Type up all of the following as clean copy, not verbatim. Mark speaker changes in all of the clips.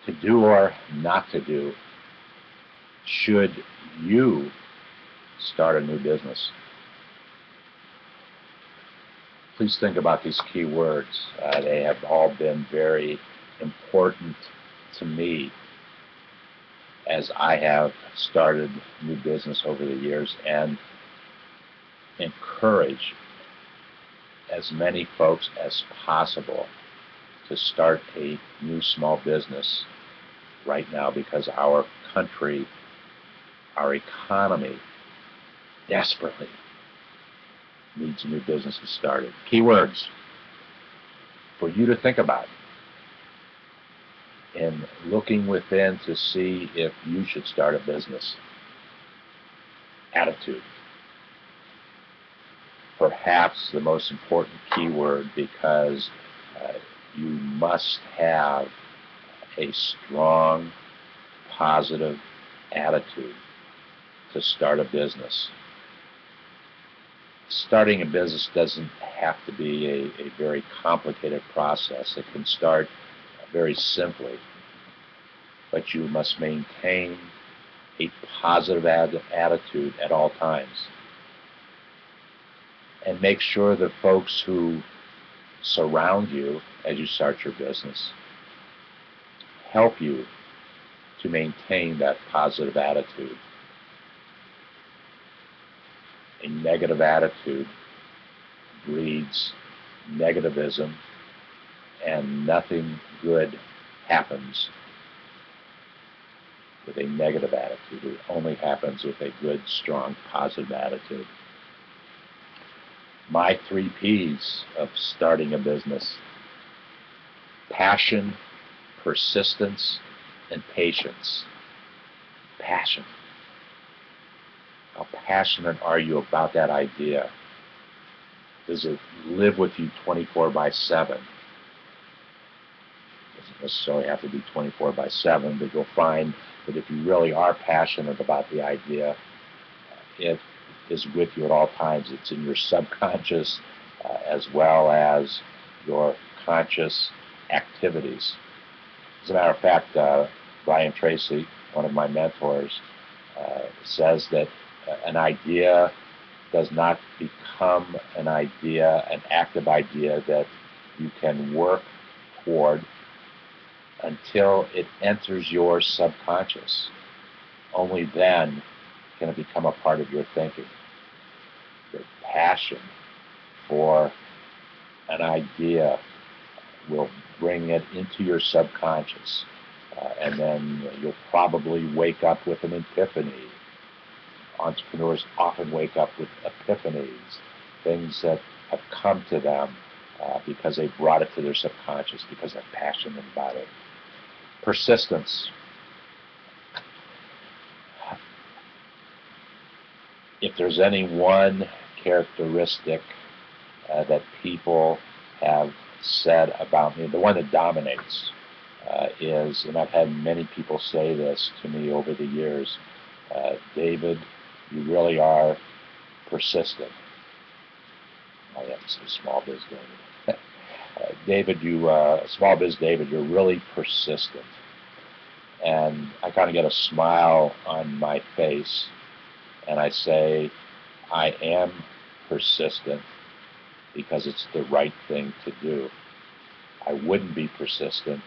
Speaker 1: to do or not to do should you start a new business? Please think about these key words. They have all been very important to me as I have started new business over the years, and encourage as many folks as possible to start a new small business right now, because our country, our economy desperately needs new businesses started. Keywords for you to think about in looking within to see if you should start a business. Attitude. Perhaps the most important keyword, because you must have a strong, positive attitude to start a business. Starting a business doesn't have to be a very complicated process. It can start very simply, but you must maintain a positive attitude at all times. And make sure the folks who surround you as you start your business help you to maintain that positive attitude. A negative attitude breeds negativism, and nothing good happens with a negative attitude. It only happens with a good, strong, positive attitude. My 3 P's of starting a business: passion, persistence, and patience. Passion. How passionate are you about that idea? Does it live with you 24/7? Doesn't necessarily have to be 24/7, but you'll find that if you really are passionate about the idea, it is with you at all times. It's in your subconscious as well as your conscious activities. As a matter of fact, Brian Tracy, one of my mentors, says that an idea does not become an idea, an active idea that you can work toward until it enters your subconscious. Only then can it become a part of your thinking. Your passion for an idea will bring it into your subconscious, and then you'll probably wake up with an epiphany. Entrepreneurs often wake up with epiphanies, things that have come to them because they brought it to their subconscious, because they're passionate about it. Persistence. If there's any one characteristic that people have said about me, the one that dominates is, and I've had many people say this to me over the years, David, you really are persistent. I have to say Small Biz David. David, Small Biz David, you're really persistent. And I kind of get a smile on my face, and I say, I am persistent because it's the right thing to do. I wouldn't be persistent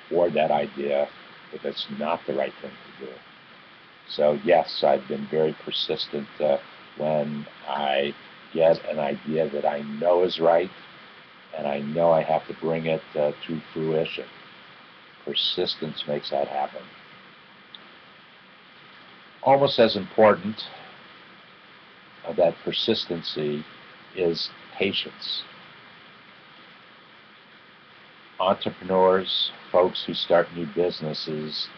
Speaker 1: toward that idea if it's not the right thing to do. So yes, I've been very persistent when I get an idea that I know is right, and I know I have to bring it to fruition. Persistence makes that happen. Almost as important of that persistency is patience. Entrepreneurs, folks who start new businesses,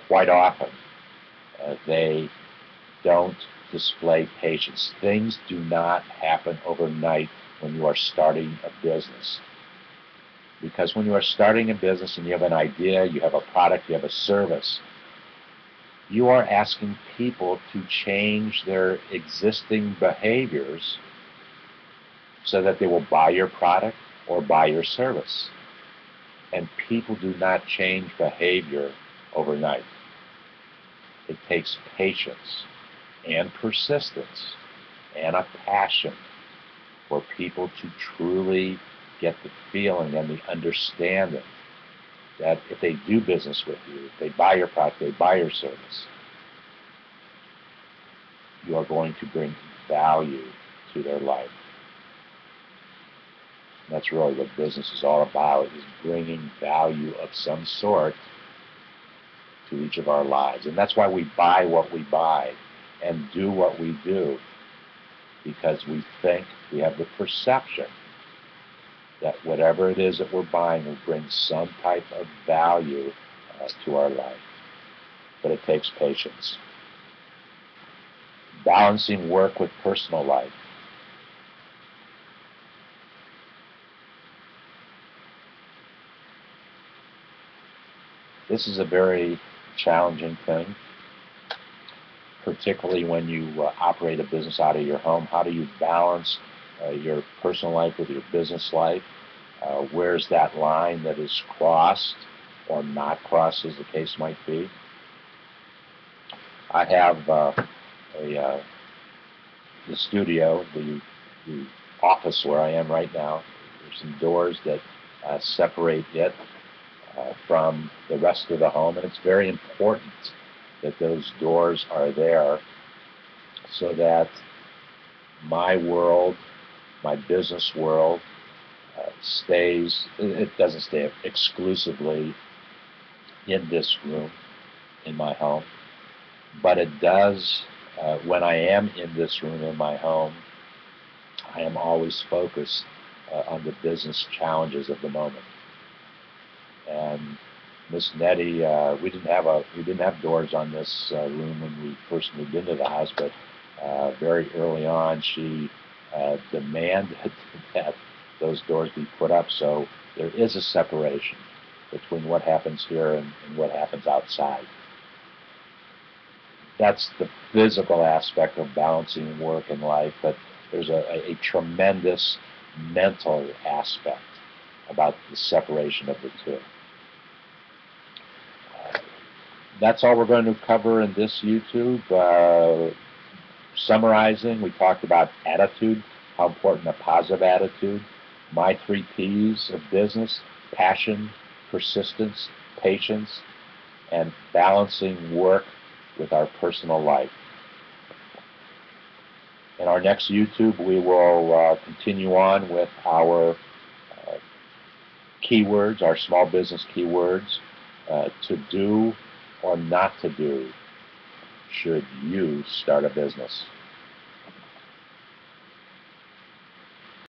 Speaker 1: quite often they don't display patience. Things do not happen overnight when you are starting a business. Because when you are starting a business and you have an idea, you have a product, you have a service, you are asking people to change their existing behaviors so that they will buy your product or buy your service. And people do not change behavior overnight. It takes patience and persistence and a passion for people to truly get the feeling and the understanding that if they do business with you, if they buy your product, they buy your service, you are going to bring value to their life. And that's really what business is all about, is bringing value of some sort to each of our lives. And that's why we buy what we buy and do what we do, because we think, we have the perception that whatever it is that we're buying will bring some type of value to our life. But it takes patience. Balancing work with personal life. This is a very challenging thing, particularly when you operate a business out of your home. How do you balance your personal life with your business life? Where's that line that is crossed or not crossed, as the case might be? I have the studio, the office where I am right now. There's some doors that separate it from the rest of the home, and it's very important that those doors are there so that my world, my business world, it doesn't stay exclusively in this room, in my home, but it does, when I am in this room in my home, I am always focused on the business challenges of the moment. And Miss Nettie, we didn't have doors on this room when we first moved into the house, but very early on she demanded that those doors be put up, so there is a separation between what happens here and what happens outside. That's the physical aspect of balancing work and life, but there's a tremendous mental aspect about the separation of the two. That's all we're going to cover in this YouTube. Summarizing, we talked about attitude, how important a positive attitude, my 3 P's of business: passion, persistence, patience, and balancing work with our personal life. In our next YouTube, we will continue on with our keywords, our small business keywords, to do or not to do should you start a business.